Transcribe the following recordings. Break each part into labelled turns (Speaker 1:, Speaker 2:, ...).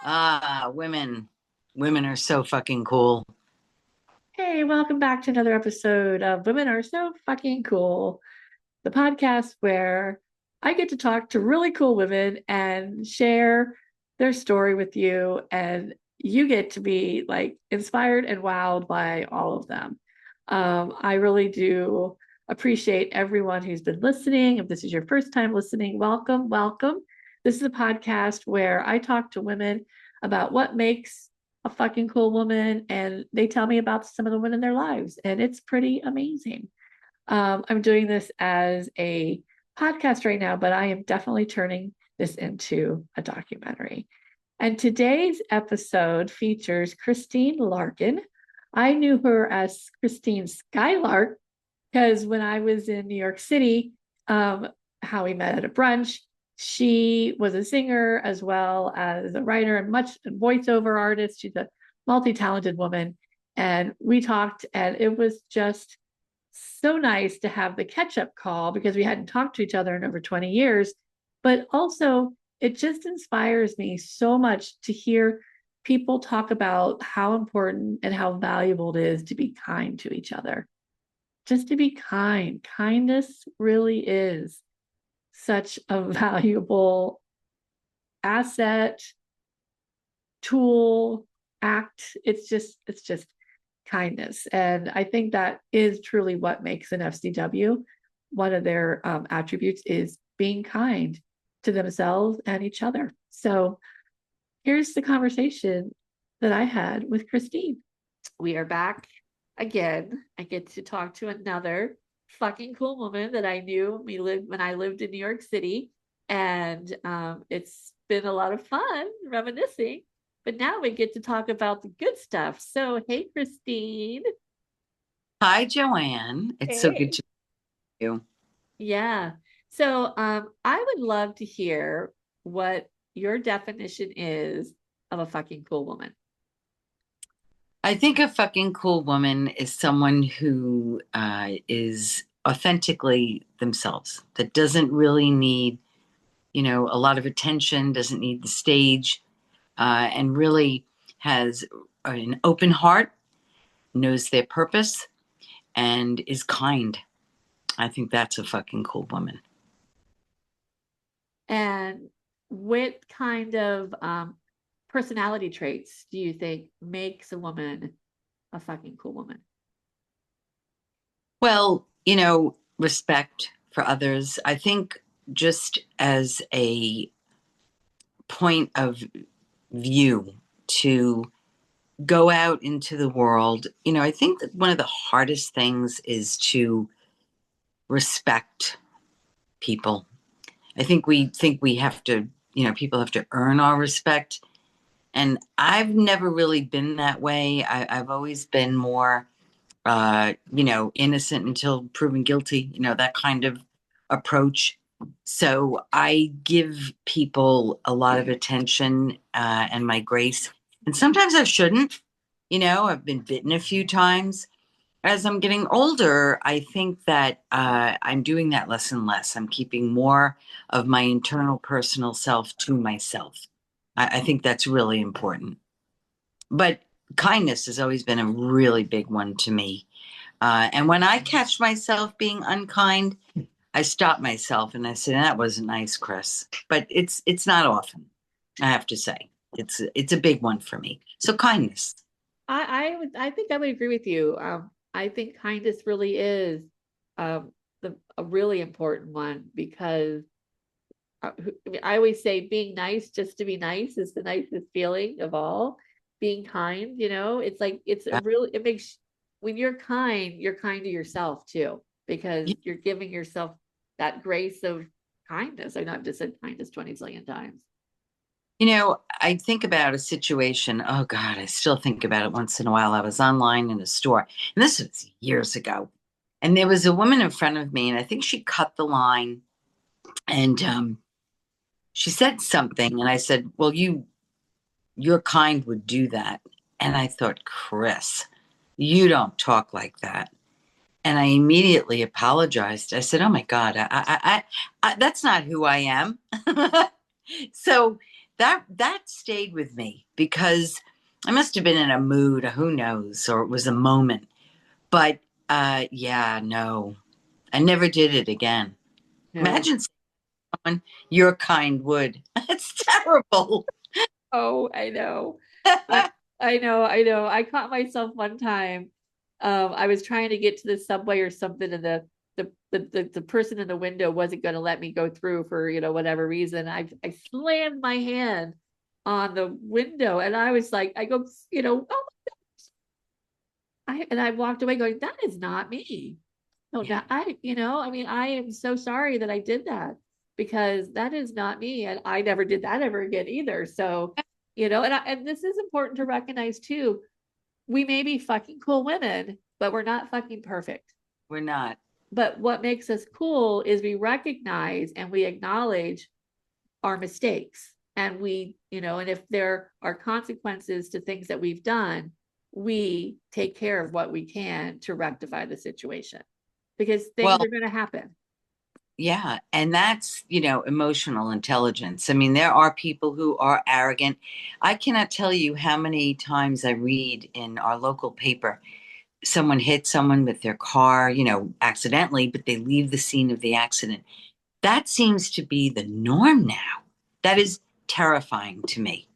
Speaker 1: Women. Women are so fucking cool.
Speaker 2: Hey, welcome back to another episode of Women Are So Fucking Cool, the podcast where I get to talk to really cool women and share their story with you, and you get to be like inspired and wowed by all of them. I really do appreciate everyone who's been listening. If this is your first time listening, welcome, welcome. This is a podcast where I talk to women about what makes a fucking cool woman, and they tell me about some of the women in their lives, and it's pretty amazing. I'm doing this as a podcast right now, but I am definitely turning this into a documentary. And today's episode features Christine Larkin. I knew her as Christine Skylark because when I was in New York City, how we met at a brunch, she was a singer as well as a writer and much voiceover artist. She's a multi-talented woman. And we talked, and it was just so nice to have the catch-up call because we hadn't talked to each other in over 20 years. But also, it just inspires me so much to hear people talk about how important and how valuable it is to be kind to each other. Just to be kind. Kindness really is such a valuable asset, tool, act. It's just kindness. And I think that is truly what makes an FCW. One of their attributes is being kind to themselves and each other. So here's the conversation that I had with Christine. We are back again. I get to talk to another fucking cool woman that I knew when I lived in New York City, and it's been a lot of fun reminiscing. But now we get to talk about the good stuff. So, hey, Christine.
Speaker 1: Hi, Joanne. It's so good
Speaker 2: Hey.
Speaker 1: to meet you.
Speaker 2: Yeah. So, I would love to hear what your definition is of a fucking cool woman.
Speaker 1: I think a fucking cool woman is someone who is authentically themselves, that doesn't really need, a lot of attention, doesn't need the stage, and really has an open heart, knows their purpose, and is kind. I think that's a fucking cool woman.
Speaker 2: And what kind of personality traits do you think makes a woman a fucking cool woman?
Speaker 1: Well, respect for others. I think just as a point of view to go out into the world, I think that one of the hardest things is to respect people. I think we have to, people have to earn our respect. And I've never really been that way. I've always been more innocent until proven guilty, that kind of approach. So I give people a lot of attention and my grace. And sometimes I shouldn't. I've been bitten a few times. As I'm getting older, I think that I'm doing that less and less. I'm keeping more of my internal personal self to myself. I think that's really important. But kindness has always been a really big one to me. And when I catch myself being unkind, I stop myself and I say, "That wasn't nice, Chris." But it's not often, I have to say. It's a big one for me. So kindness.
Speaker 2: I think I would agree with you. I think kindness really is a really important one because I always say being nice just to be nice is the nicest feeling of all. Being kind, it's like it's a
Speaker 1: Yeah.
Speaker 2: real it makes when you're kind to yourself too, because you're giving yourself that grace of kindness. I know I've just said kindness 20 zillion times.
Speaker 1: I think about a situation. Oh God, I still think about it once in a while. I was online in a store, and this was years ago. And there was a woman in front of me, and I think she cut the line. And she said something, and I said, "Well, your kind would do that." And I thought, Chris, you don't talk like that. And I immediately apologized. I said, "Oh my God, that's not who I am." So that stayed with me because I must have been in a mood, who knows, or it was a moment. But yeah, no, I never did it again.
Speaker 2: No.
Speaker 1: Imagine someone your kind would. It's terrible.
Speaker 2: Oh, I know. I I know, I know. I caught myself one time. I was trying to get to the subway or something, and the person in the window wasn't going to let me go through for, whatever reason. I slammed my hand on the window, and I was like, I go, oh, I walked away going, that is not me. No,
Speaker 1: Yeah.
Speaker 2: not I, I mean, I am so sorry that I did that, because that is not me. And I never did that ever again either. So, and this is important to recognize too. We may be fucking cool women, but we're not fucking perfect.
Speaker 1: We're not.
Speaker 2: But what makes us cool is we recognize and we acknowledge our mistakes. And and if there are consequences to things that we've done, we take care of what we can to rectify the situation, because things
Speaker 1: Well,
Speaker 2: are going to happen.
Speaker 1: yeah, and that's, emotional intelligence. I mean, there are people who are arrogant. I cannot tell you how many times I read in our local paper someone hit someone with their car, accidentally, but they leave the scene of the accident. That seems to be the norm now. That is terrifying to me.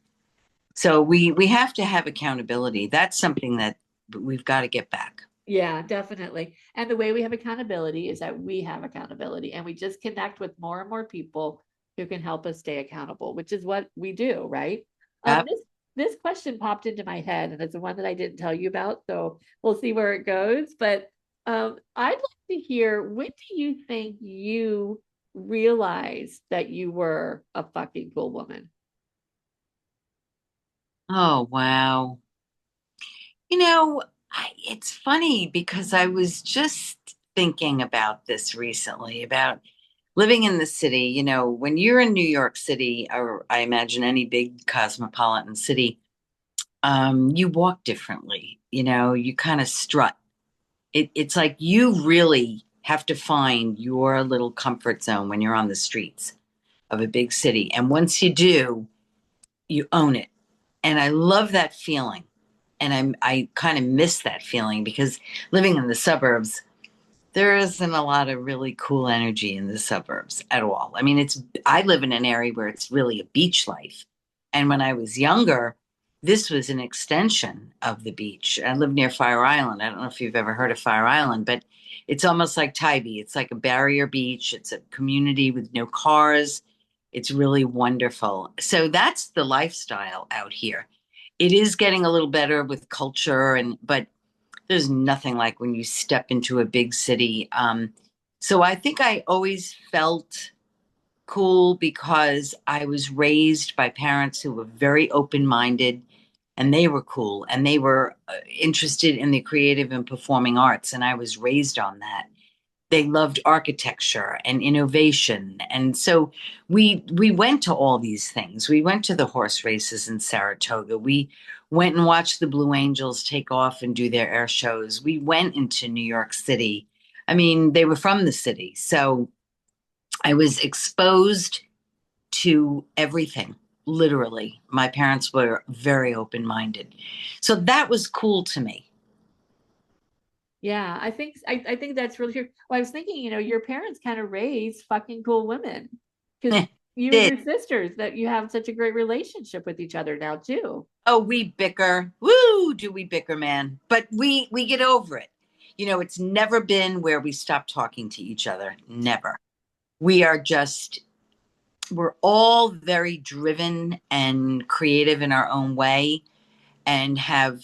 Speaker 1: So we have to have accountability. That's something that we've got to get back.
Speaker 2: Yeah, definitely. And the way we have accountability is that we have accountability, and we just connect with more and more people who can help us stay accountable, which is what we do, right? Um,
Speaker 1: Yep.
Speaker 2: this this question popped into my head, and it's the one that I didn't tell you about, so we'll see where it goes. But I'd like to hear, when do you think you realized that you were a fucking cool woman?
Speaker 1: Oh, wow. It's funny because I was just thinking about this recently about living in the city. When you're in New York City, or I imagine any big cosmopolitan city, you walk differently. You kind of strut. It's like you really have to find your little comfort zone when you're on the streets of a big city. And once you do, you own it. And I love that feeling. And I kind of miss that feeling because living in the suburbs, there isn't a lot of really cool energy in the suburbs at all. I mean, I live in an area where it's really a beach life. And when I was younger, this was an extension of the beach. I live near Fire Island. I don't know if you've ever heard of Fire Island, but it's almost like Tybee. It's like a barrier beach. It's a community with no cars. It's really wonderful. So that's the lifestyle out here. It is getting a little better with culture, but there's nothing like when you step into a big city. So I think I always felt cool because I was raised by parents who were very open minded, and they were cool, and they were interested in the creative and performing arts. And I was raised on that. They loved architecture and innovation. And so we went to all these things. We went to the horse races in Saratoga. We went and watched the Blue Angels take off and do their air shows. We went into New York City. I mean, they were from the city. So I was exposed to everything, literally. My parents were very open minded. So that was cool to me.
Speaker 2: Yeah, I think that's really true. Well, I was thinking, your parents kind of raised fucking cool women, because you and
Speaker 1: Did.
Speaker 2: your sisters, that you have such a great relationship with each other now too.
Speaker 1: Oh, we bicker. Woo, do we bicker, man? But we get over it. It's never been where we stop talking to each other. Never. We are just we're all very driven and creative in our own way and have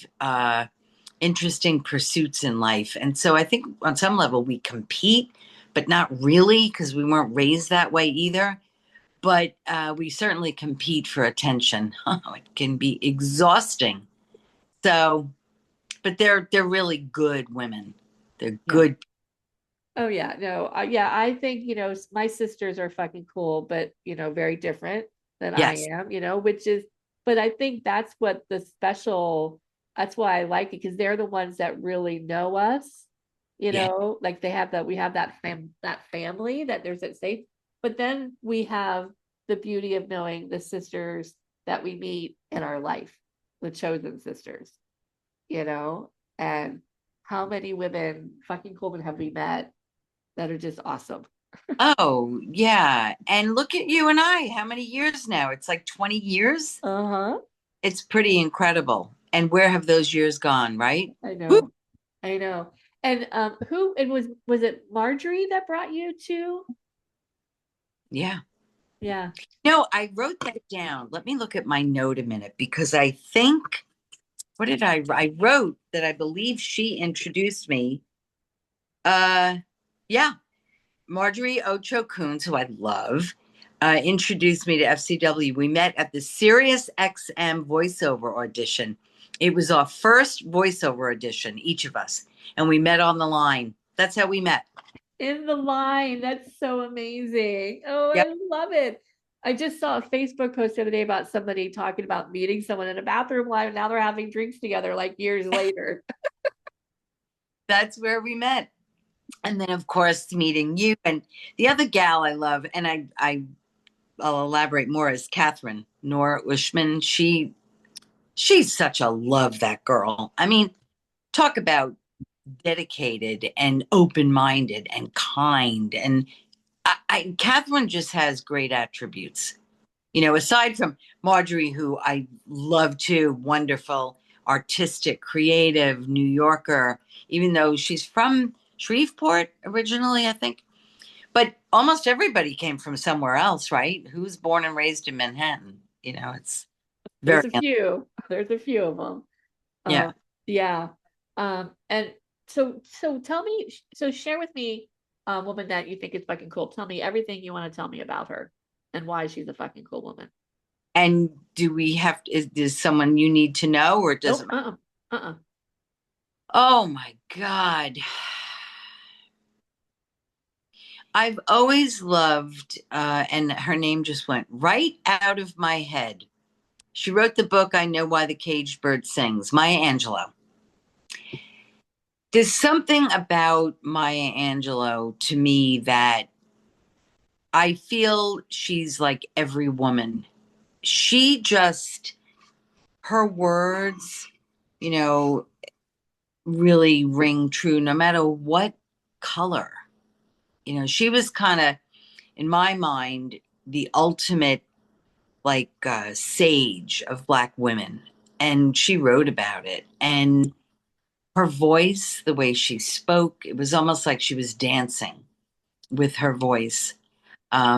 Speaker 1: interesting pursuits in life. And so I think on some level we compete, but not really because we weren't raised that way either. But we certainly compete for attention. It can be exhausting. So, but they're really good women. They're
Speaker 2: Yeah.
Speaker 1: good.
Speaker 2: Oh yeah, no, yeah, I think, my sisters are fucking cool, but very different than I
Speaker 1: Yes.
Speaker 2: am, but I think that's why I like it, because they're the ones that really know us,
Speaker 1: Yeah.
Speaker 2: like we have that family, that there's that safe, but then we have the beauty of knowing the sisters that we meet in our life, the chosen sisters, you know? And how many women, fucking cool women, have we met that are just awesome?
Speaker 1: Oh, yeah. And look at you and I. How many years now? It's like 20 years.
Speaker 2: Uh-huh.
Speaker 1: It's pretty incredible. And where have those years gone, right?
Speaker 2: I
Speaker 1: Woo!
Speaker 2: know. I know. And who and was it Marjorie that brought you to?
Speaker 1: Yeah.
Speaker 2: Yeah.
Speaker 1: No, I wrote that down. Let me look at my note a minute because I think, what did I wrote that I believe she introduced me. Uh, yeah, Marjorie Ocho Coons, who I love, introduced me to FCW. We met at the Sirius XM voiceover audition. It was our first voiceover audition, each of us, and we met on the line. That's how we met.
Speaker 2: In the line. That's so amazing. Oh,
Speaker 1: Yep,
Speaker 2: I love it. I just saw a Facebook post the other day about somebody talking about meeting someone in a bathroom line. And now they're having drinks together like years later.
Speaker 1: that's where we met. And then, of course, meeting you and the other gal I love, and I'll elaborate more, is Catherine Nora Ushman. She's such a love, that girl. I mean, talk about dedicated and open-minded and kind. And Catherine just has great attributes. You know, aside from Marjorie, who I love too, wonderful, artistic, creative, New Yorker, even though she's from Shreveport originally, I think. But almost everybody came from somewhere else, right? Who's born and raised in Manhattan? You know, it's very,
Speaker 2: There's a few. There's a few of them.
Speaker 1: yeah.
Speaker 2: Yeah. And so tell me, so share with me a woman that you think is fucking cool. Tell me everything you want to tell me about her and why she's a fucking cool woman.
Speaker 1: And do we have, is someone you need to know or does it
Speaker 2: Nope.
Speaker 1: matter?
Speaker 2: Uh-uh.
Speaker 1: Oh my God. I've always loved, and her name just went right out of my head. She wrote the book, I Know Why the Caged Bird Sings, Maya Angelou. There's something about Maya Angelou to me that I feel she's like every woman. She just, her words, you know, really ring true no matter what color. You know, she was kind of, in my mind, the ultimate like sage of Black women. And she wrote about it. And her voice, the way she spoke, it was almost like she was dancing with her voice.